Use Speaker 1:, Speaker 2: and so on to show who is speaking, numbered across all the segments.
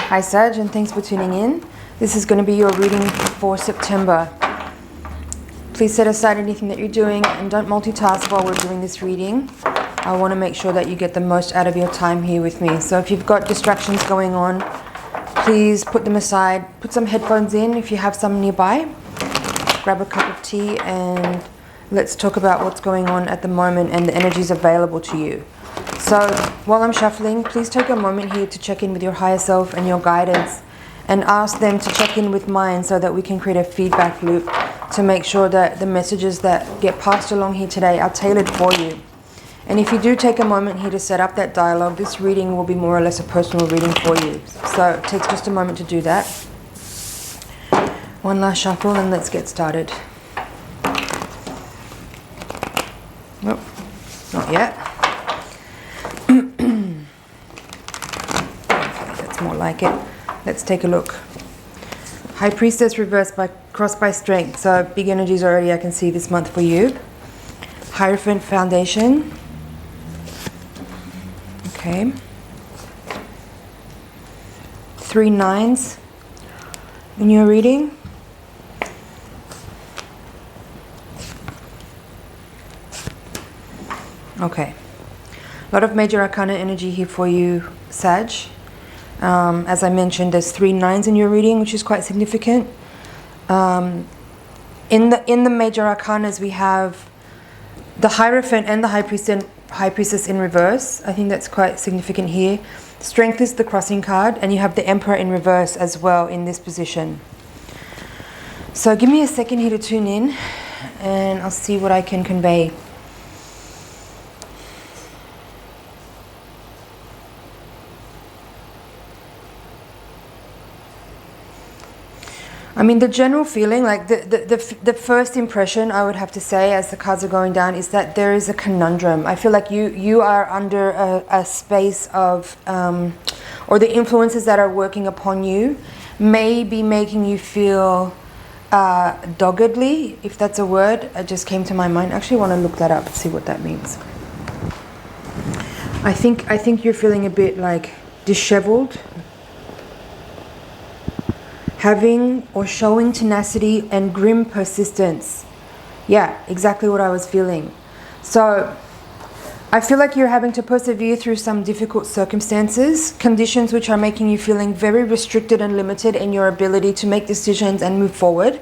Speaker 1: Hi Sag, and thanks for tuning in. This is going to be your reading for September. Please set aside anything that you're doing and don't multitask while we're doing this reading. I want to make sure that you get the most out of your time here with me. So if you've got distractions going on, please put them aside. Put some headphones in if you have some nearby. Grab a cup of tea and let's talk about what's going on at the moment and the energies available to you. So while I'm shuffling, please take a moment here to check in with your higher self and your guidance and ask them to check in with mine so that we can create a feedback loop to make sure that the messages that get passed along here today are tailored for you. And if you do take a moment here to set up that dialogue, this reading will be more or less a personal reading for you. So it takes just a moment to do that. One last shuffle and let's get started. Nope, not yet. That's more like it. Let's take a look. High Priestess reversed by crossed by Strength. So big energies already I can see this month for you. Hierophant Foundation. Okay. 3 9s in your reading. Okay. A lot of major arcana energy here for you, Sag. As I mentioned, there's 3 9s in your reading, which is quite significant. In the major arcanas, we have the Hierophant and the High Priestess in reverse. I think that's quite significant here. Strength is the crossing card, and you have the Emperor in reverse as well in this position. So give me a second here to tune in, and I'll see what I can convey. I mean, the general feeling, like the first impression I would have to say as the cards are going down is that there is a conundrum. I feel like you are under a space of, or the influences that are working upon you may be making you feel doggedly, if that's a word. It just came to my mind. I actually want to look that up and see what that means. I think you're feeling a bit like disheveled. Having or showing tenacity and grim persistence. Yeah, exactly what I was feeling. So I feel like you're having to persevere through some difficult circumstances, conditions which are making you feeling very restricted and limited in your ability to make decisions and move forward.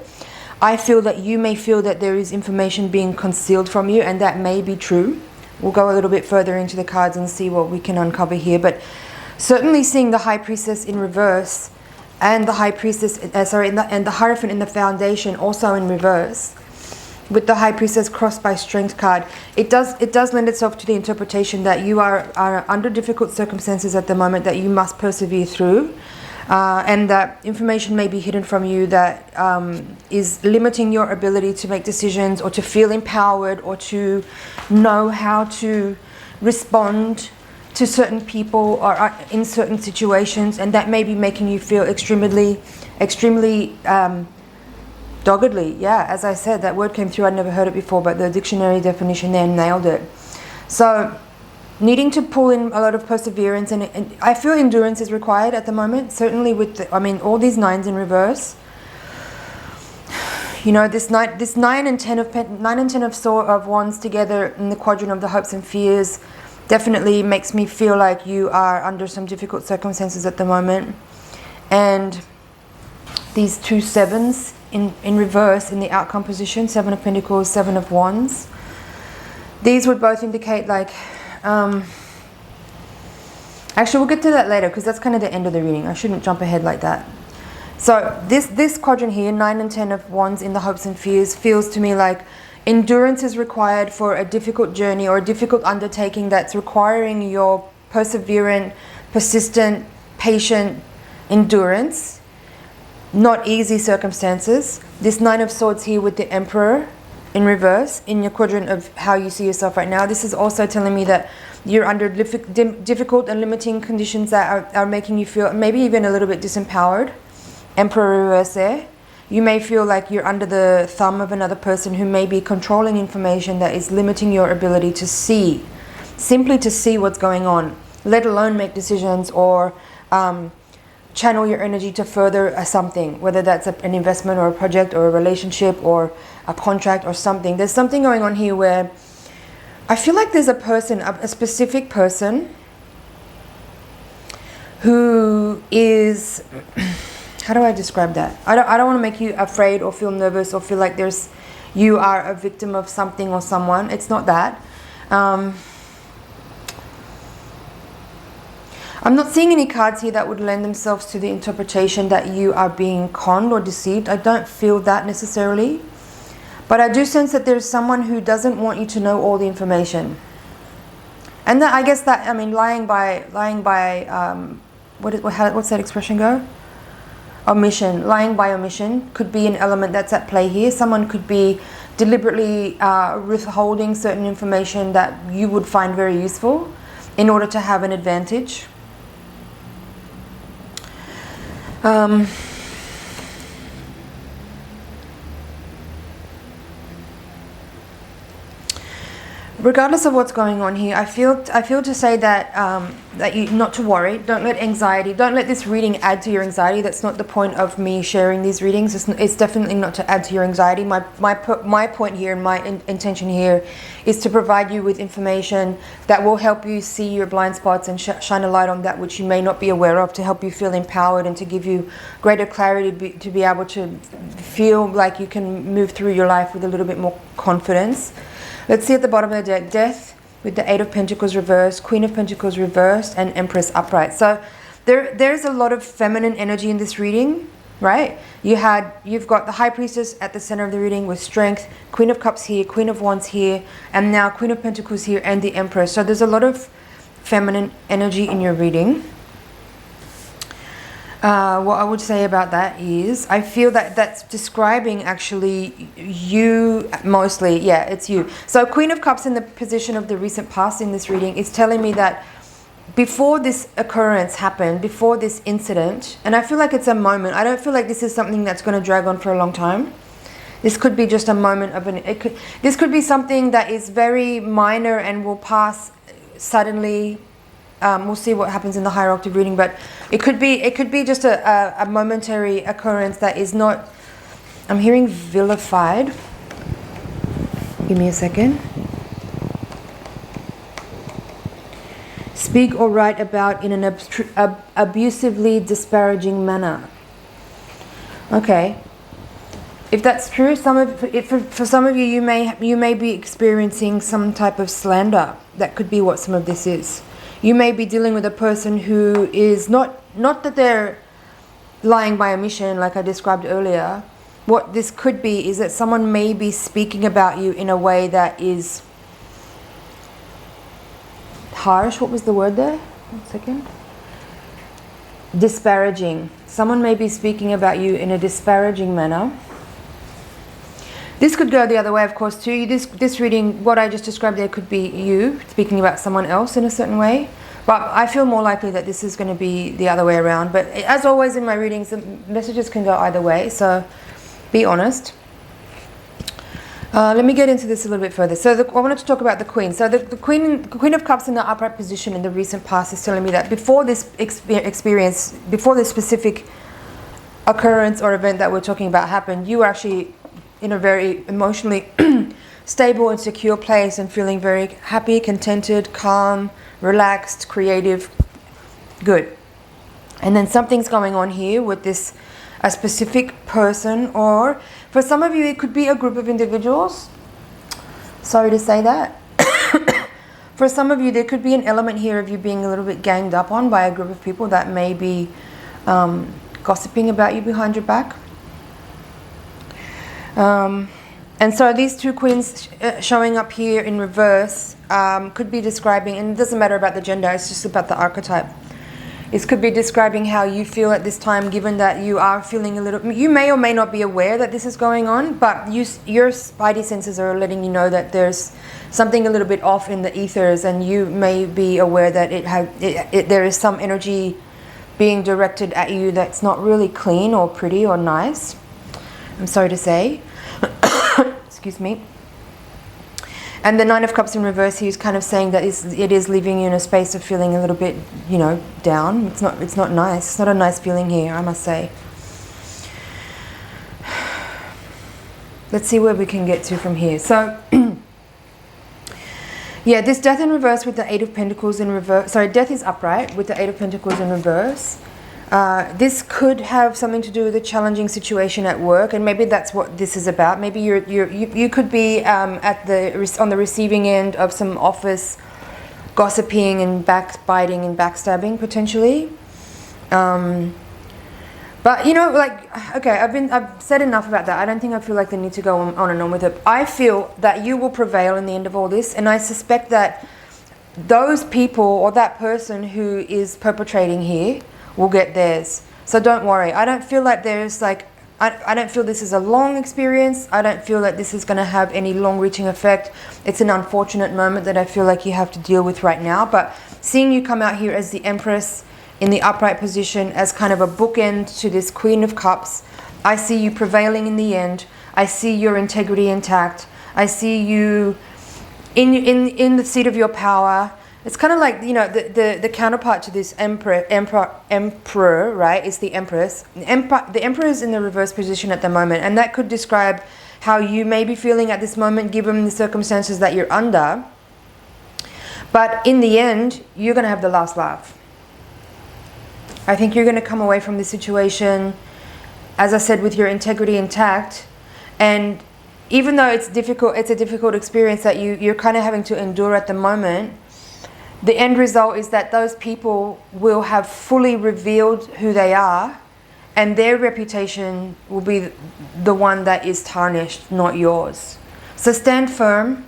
Speaker 1: I feel that you may feel that there is information being concealed from you, and that may be true. We'll go a little bit further into the cards and see what we can uncover here. But certainly seeing the High Priestess in reverse and the High Priestess, and the Hierophant in the Foundation also in reverse, with the High Priestess crossed by Strength card, it does lend itself to the interpretation that you are under difficult circumstances at the moment that you must persevere through, and that information may be hidden from you that is limiting your ability to make decisions or to feel empowered or to know how to respond to certain people or in certain situations, and that may be making you feel extremely doggedly. Yeah, as I said, that word came through. I'd never heard it before, but the dictionary definition there nailed it. So needing to pull in a lot of perseverance, and I feel endurance is required at the moment, certainly with all these 9s in reverse. You know, this 9 and 10 of wands together in the quadrant of the hopes and fears definitely makes me feel like you are under some difficult circumstances at the moment. And these 2 7s in reverse in the outcome position, 7 of Pentacles, 7 of Wands. These would both indicate like, actually we'll get to that later because that's kind of the end of the reading. I shouldn't jump ahead like that. So this quadrant here, 9 and 10 of Wands in the hopes and fears, feels to me like endurance is required for a difficult journey or a difficult undertaking that's requiring your perseverant, persistent, patient endurance. Not easy circumstances. This 9 of Swords here with the Emperor in reverse in your quadrant of how you see yourself right now. This is also telling me that you're under difficult and limiting conditions that are making you feel maybe even a little bit disempowered. Emperor reverse there. You may feel like you're under the thumb of another person who may be controlling information that is limiting your ability to see, simply to see what's going on, let alone make decisions or channel your energy to further something, whether that's an investment or a project or a relationship or a contract or something. There's something going on here where I feel like there's a person, a specific person who is, how do I describe that? I don't want to make you afraid or feel nervous or feel like you are a victim of something or someone. It's not that. I'm not seeing any cards here that would lend themselves to the interpretation that you are being conned or deceived. I don't feel that necessarily. But I do sense that there's someone who doesn't want you to know all the information. And that, I guess that, I mean, lying by what's that expression go? Omission. Lying by omission could be an element that's at play here. Someone could be deliberately withholding certain information that you would find very useful in order to have an advantage. Regardless of what's going on here, I feel to say that that you not to worry. Don't let this reading add to your anxiety. That's not the point of me sharing these readings. It's definitely not to add to your anxiety. My point here and my intention here is to provide you with information that will help you see your blind spots and shine a light on that which you may not be aware of, to help you feel empowered and to give you greater clarity to be able to feel like you can move through your life with a little bit more confidence. Let's see at the bottom of the deck, Death with the Eight of Pentacles reversed, Queen of Pentacles reversed, and Empress upright. So there's a lot of feminine energy in this reading, right? You've got the High Priestess at the center of the reading with Strength, Queen of Cups here, Queen of Wands here, and now Queen of Pentacles here and the Empress. So there's a lot of feminine energy in your reading. What I would say about that is I feel that that's describing actually you mostly. Yeah, it's you. So Queen of Cups in the position of the recent past in this reading is telling me that before this occurrence happened, before this incident, and I feel like it's a moment. I don't feel like this is something that's going to drag on for a long time. This could be just a moment of this could be something that is very minor and will pass suddenly. We'll see what happens in the higher octave reading, but it could be just a momentary occurrence that is not. I'm hearing vilified. Give me a second. Speak or write about in an abusively disparaging manner. Okay. If that's true, for some of you, you may be experiencing some type of slander. That could be what some of this is. You may be dealing with a person who is not that they're lying by omission, like I described earlier. What this could be is that someone may be speaking about you in a way that is harsh. What was the word there? 1 second. Disparaging. Someone may be speaking about you in a disparaging manner. This could go the other way, of course, too. This reading, what I just described there, could be you speaking about someone else in a certain way. But I feel more likely that this is going to be the other way around. But as always in my readings, the messages can go either way. So be honest. Let me get into this a little bit further. So I wanted to talk about the Queen. So the Queen of Cups in the upright position in the recent past is telling me that before this experience, before this specific occurrence or event that we're talking about happened, you were actually in a very emotionally stable and secure place and feeling very happy, contented, calm, relaxed, creative, good. And then something's going on here with a specific person, or for some of you it could be a group of individuals. Sorry to say that. For some of you there could be an element here of you being a little bit ganged up on by a group of people that may be gossiping about you behind your back. And so these two queens showing up here in reverse could be describing, and it doesn't matter about the gender, it's just about the archetype. It could be describing how you feel at this time, given that you are feeling a little, you may or may not be aware that this is going on, but your spidey senses are letting you know that there's something a little bit off in the ethers, and you may be aware that there is some energy being directed at you that's not really clean or pretty or nice. I'm sorry to say. Excuse me. And the Nine of Cups in reverse here is kind of saying that it is leaving you in a space of feeling a little bit, you know, down. It's not nice. It's not a nice feeling here, I must say. Let's see where we can get to from here. So, yeah, this Death in reverse with the Eight of Pentacles in reverse. Sorry, Death is upright with the Eight of Pentacles in reverse. This could have something to do with a challenging situation at work, and maybe that's what this is about. Maybe you could be on the receiving end of some office gossiping and backbiting and backstabbing potentially. But you know, like, okay, I've said enough about that. I don't think I feel like the need to go on and on with it. I feel that you will prevail in the end of all this, and I suspect that those people or that person who is perpetrating here will get theirs. So don't worry. I don't feel like there's like, I don't feel this is a long experience. I don't feel like this is going to have any long-reaching effect. It's an unfortunate moment that I feel like you have to deal with right now. But seeing you come out here as the Empress in the upright position, as kind of a bookend to this Queen of Cups, I see you prevailing in the end. I see your integrity intact. I see you in the seat of your power. It's kind of like, you know, the counterpart to this emperor, right, is the Empress. The Emperor is in the reverse position at the moment, and that could describe how you may be feeling at this moment given the circumstances that you're under. But in the end, you're going to have the last laugh. I think you're going to come away from this situation, as I said, with your integrity intact. And even though it's difficult, it's a difficult experience that you're kind of having to endure at the moment, the end result is that those people will have fully revealed who they are, and their reputation will be the one that is tarnished, not yours. So stand firm,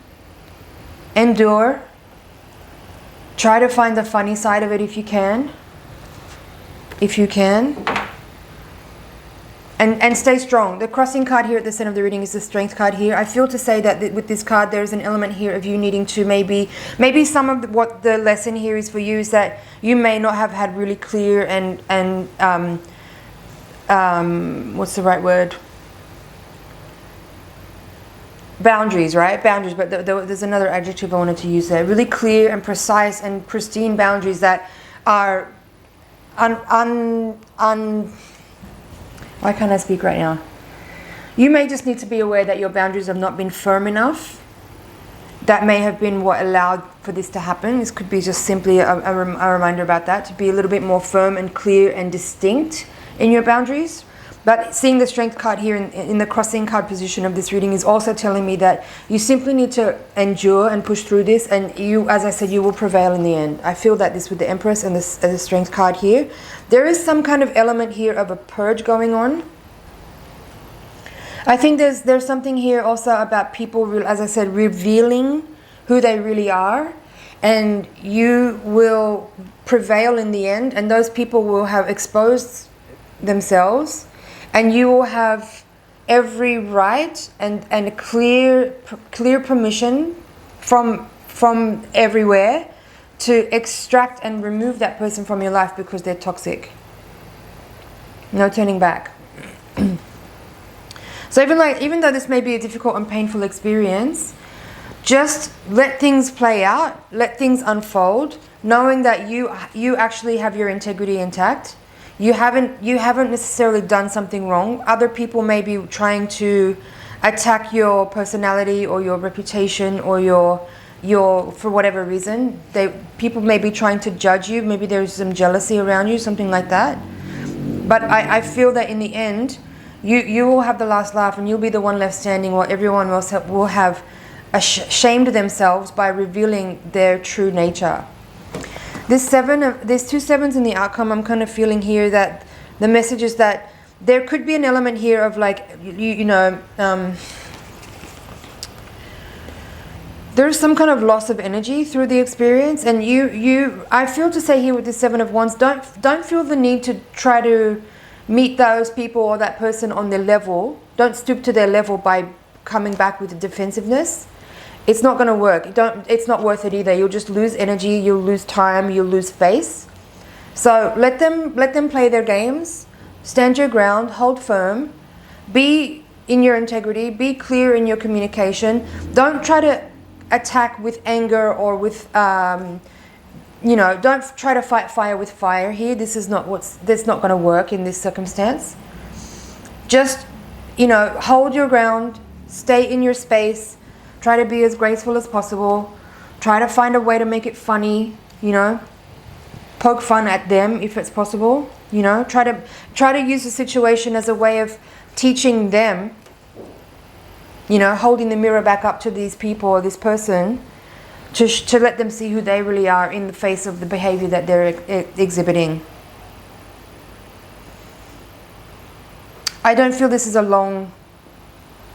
Speaker 1: endure, try to find the funny side of it if you can. And stay strong. The crossing card here at the center of the reading is the Strength card here. I feel to say that with this card there's an element here of you needing to maybe some of what the lesson here is for you is that you may not have had really clear and what's the right word? Boundaries, right? Boundaries, but there's another adjective I wanted to use there. Really clear and precise and pristine boundaries that are why can't I speak right now? You may just need to be aware that your boundaries have not been firm enough. That may have been what allowed for this to happen. This could be just simply a reminder about that, to be a little bit more firm and clear and distinct in your boundaries. But seeing the Strength card here in the crossing card position of this reading is also telling me that you simply need to endure and push through this, and you, as I said, you will prevail in the end. I feel that this with the Empress and the Strength card here. There is some kind of element here of a purge going on. I think there's something here also about people, as I said, revealing who they really are, and you will prevail in the end, and those people will have exposed themselves. And you will have every right and a clear permission from everywhere to extract and remove that person from your life because they're toxic. No turning back. So even though this may be a difficult and painful experience, just let things play out, let things unfold, knowing that you actually have your integrity intact. You haven't necessarily done something wrong. Other people may be trying to attack your personality or your reputation or your for whatever reason. People may be trying to judge you. Maybe there's some jealousy around you, something like that. But I feel that in the end, you will have the last laugh, and you'll be the one left standing, while everyone else will have shamed themselves by revealing their true nature. There's two sevens in the outcome. I'm kind of feeling here that the message is that there could be an element here of like, there's some kind of loss of energy through the experience, and I feel to say here with the Seven of Wands, don't feel the need to try to meet those people or that person on their level. Don't stoop to their level by coming back with defensiveness. It's not going to work. It's not worth it either. You'll just lose energy. You'll lose time. You'll lose face. So let them play their games. Stand your ground. Hold firm. Be in your integrity. Be clear in your communication. Don't try to attack with anger or with you know, don't try to fight fire with fire here. This is not that's not going to work in this circumstance. Just, you know, hold your ground, stay in your space, try to be as graceful as possible, try to find a way to make it funny, you know, poke fun at them if it's possible, you know, try to use the situation as a way of teaching them, you know, holding the mirror back up to these people or this person to let them see who they really are in the face of the behavior that they're exhibiting. I don't feel this is a long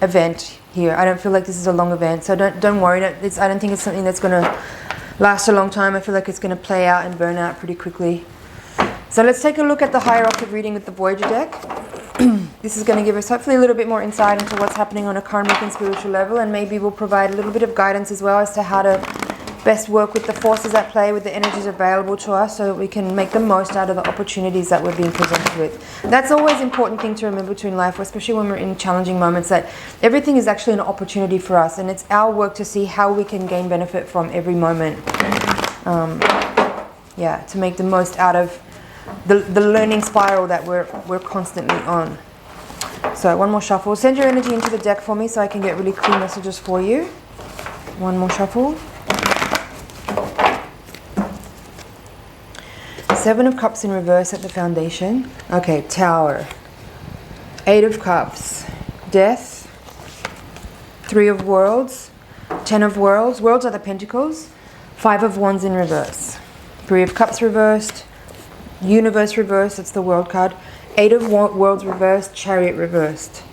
Speaker 1: event here. I don't feel like this is a long event, so don't worry. I don't think it's something that's going to last a long time. I feel like it's going to play out and burn out pretty quickly. So let's take a look at the higher octave reading with the Voyager deck. This is going to give us hopefully a little bit more insight into what's happening on a karmic and spiritual level, and maybe we'll provide a little bit of guidance as well as to how to best work with the forces at play, with the energies available to us, so that we can make the most out of the opportunities that we're being presented with. That's always an important thing to remember in life, especially when we're in challenging moments, that everything is actually an opportunity for us, and it's our work to see how we can gain benefit from every moment. Yeah, to make the most out of the learning spiral that we're constantly on. So one more shuffle. Send your energy into the deck for me so I can get really clear messages for you. One more shuffle. Seven of Cups in reverse at the foundation. Okay, Tower. Eight of Cups. Death. Three of Worlds. 10 of Worlds. Worlds are the Pentacles. 5 of Wands in reverse. 3 of Cups reversed. Universe reversed. That's the World card. 8 of Worlds reversed. Chariot reversed.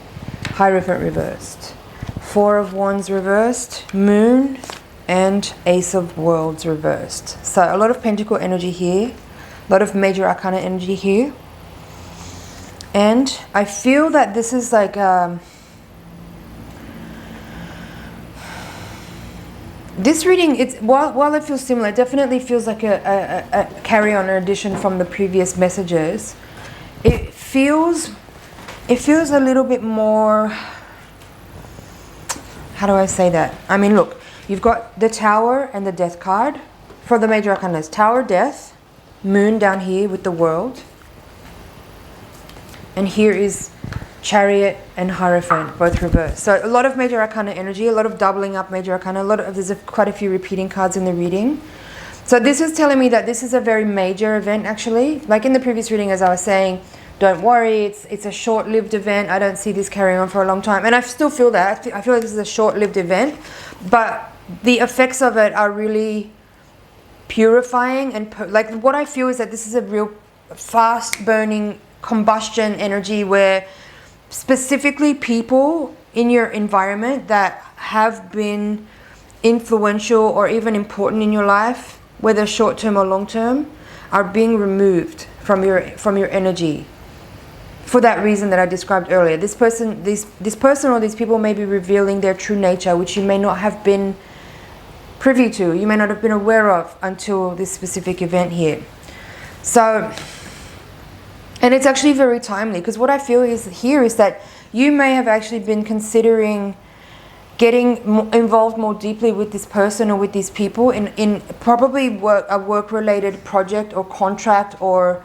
Speaker 1: Hierophant reversed. 4 of Wands reversed. Moon. And Ace of Worlds reversed. So a lot of Pentacle energy here. A lot of major arcana energy here. And I feel that this is like this reading, it's while it feels similar, it definitely feels like a carry-on or addition from the previous messages. It feels a little bit more, how do I say that? I mean, look, you've got the Tower and the Death card for the major arcana. Tower, Death. Moon down here with the World, and here is Chariot and Hierophant, both reversed. So a lot of major arcana energy, a lot of doubling up major arcana, there's quite a few repeating cards in the reading. So this is telling me that this is a very major event actually. Like in the previous reading, as I was saying, don't worry, it's a short-lived event. I don't see this carrying on for a long time, and I still feel that. I feel like this is a short-lived event, but the effects of it are really purifying, and like what I feel is that this is a real fast burning combustion energy where specifically people in your environment that have been influential or even important in your life, whether short term or long term, are being removed from your energy for that reason that I described earlier. This person or these people may be revealing their true nature, which you may not have been privy to, you may not have been aware of until this specific event here. So, and it's actually very timely, because what I feel is that you may have actually been considering getting involved more deeply with this person or with these people in probably a work-related project or contract or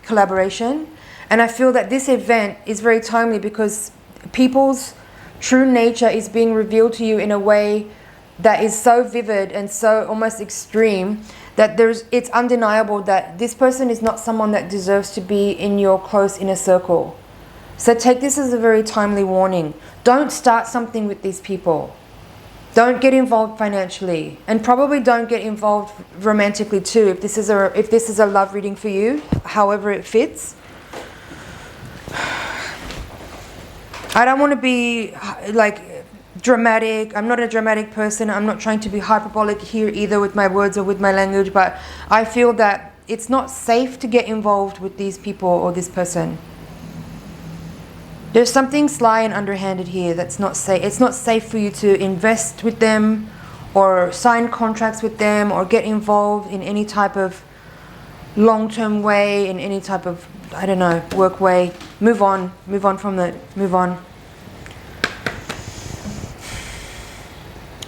Speaker 1: collaboration. And I feel that this event is very timely because people's true nature is being revealed to you in a way that is so vivid and so almost extreme that it's undeniable that this person is not someone that deserves to be in your close inner circle. So take this as a very timely warning. Don't start something with these people. Don't get involved financially, and probably don't get involved romantically too. If this is a love reading for you, however it fits. I don't want to be like dramatic. I'm not a dramatic person. I'm not trying to be hyperbolic here either with my words or with my language, but I feel that it's not safe to get involved with these people or this person. There's something sly and underhanded here that's not safe. It's not safe for you to invest with them or sign contracts with them or get involved in any type of long-term way, in any type of, I don't know, work way. Move on from that. Move on.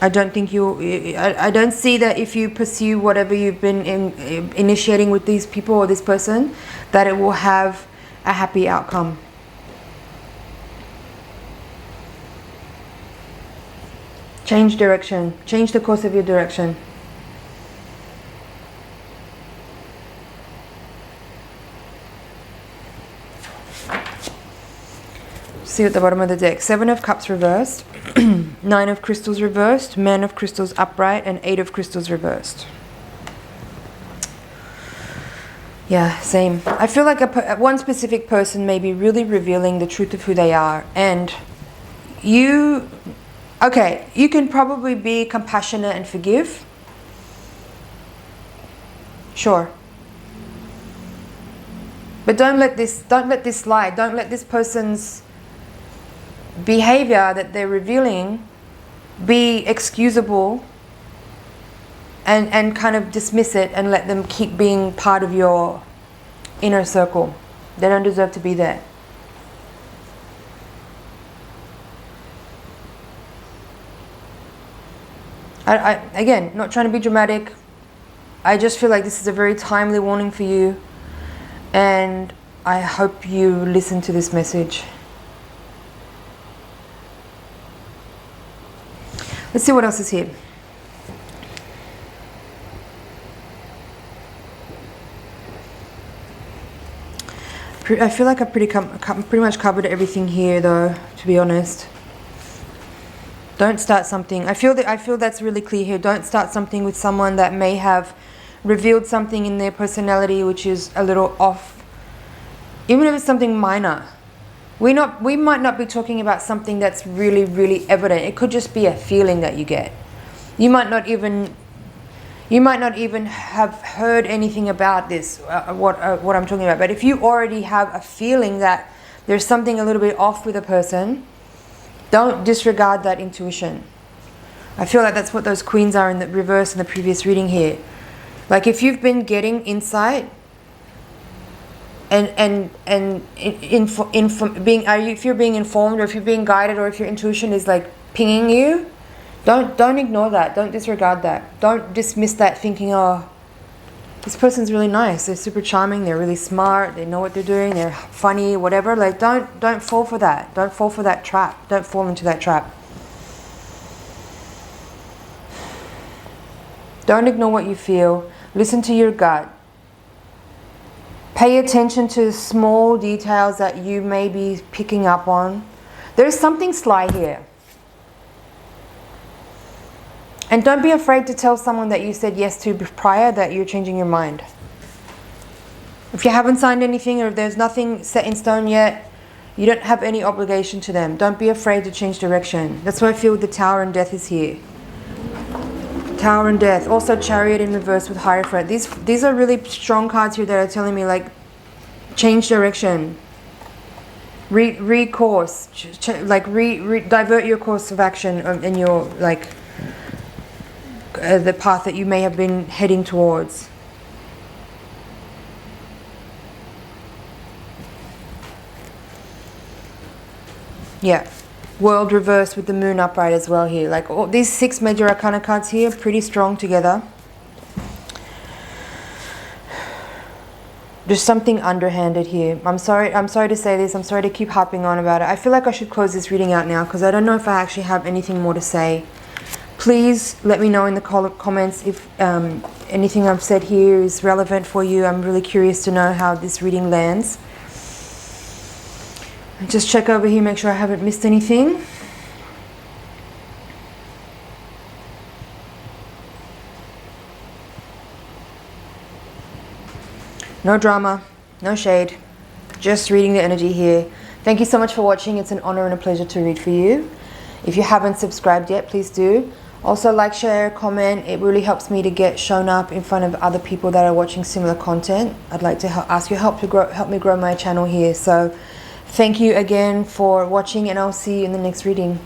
Speaker 1: I don't think I don't see that if you pursue whatever you've been initiating with these people or this person, that it will have a happy outcome. Change direction. Change the course of your direction. See at the bottom of the deck. 7 of Cups reversed. 9 of Crystals reversed. Man of Crystals upright. And 8 of Crystals reversed. Yeah, same. I feel like one specific person may be really revealing the truth of who they are. And you... Okay, you can probably be compassionate and forgive. Sure. But don't let this slide. Don't let this person's behavior that they're revealing be excusable and kind of dismiss it and let them keep being part of your inner circle. They don't deserve to be there. Again, not trying to be dramatic. I just feel like this is a very timely warning for you, and I hope you listen to this message. Let's see what else is here. I feel like I pretty much covered everything here, though, to be honest. Don't start something. I feel that's really clear here. Don't start something with someone that may have revealed something in their personality which is a little off. Even if it's something minor. We might not be talking about something that's really, really evident. It could just be a feeling that you get. You might not even have heard anything about this, what I'm talking about. But if you already have a feeling that there's something a little bit off with a person, don't disregard that intuition. I feel like that's what those queens are in the reverse in the previous reading here. Like if you've been getting insight if you're being informed, or if you're being guided, or if your intuition is like pinging you, don't ignore that. Don't disregard that. Don't dismiss that thinking, oh, this person's really nice, they're super charming, they're really smart, they know what they're doing, they're funny, whatever. Like don't fall for that. Don't fall for that trap. Don't fall into that trap. Don't ignore what you feel. Listen to your gut. Pay attention to small details that you may be picking up on. There's something sly here. And don't be afraid to tell someone that you said yes to prior that you're changing your mind. If you haven't signed anything, or if there's nothing set in stone yet, you don't have any obligation to them. Don't be afraid to change direction. That's why I feel the Tower and Death is here. Tower and Death. Also Chariot in reverse with Hierophant. These are really strong cards here that are telling me, like, change direction. Recourse. Divert your course of action in your, like, the path that you may have been heading towards. Yeah. World reversed with the Moon upright as well here. Like all these 6 major arcana cards here, pretty strong together. There's something underhanded here. I'm sorry to say this. I'm sorry to keep harping on about it. I feel like I should close this reading out now because I don't know if I actually have anything more to say. Please let me know in the comments if anything I've said here is relevant for you. I'm really curious to know how this reading lands. Just check over here, make sure I haven't missed anything. No drama, no shade, just reading the energy here. Thank you so much for watching. It's an honor and a pleasure to read for you. If you haven't subscribed yet, please do. Also like, share, comment. It really helps me to get shown up in front of other people that are watching similar content. I'd like to ask your help to help me grow my channel here. So thank you again for watching, and I'll see you in the next reading.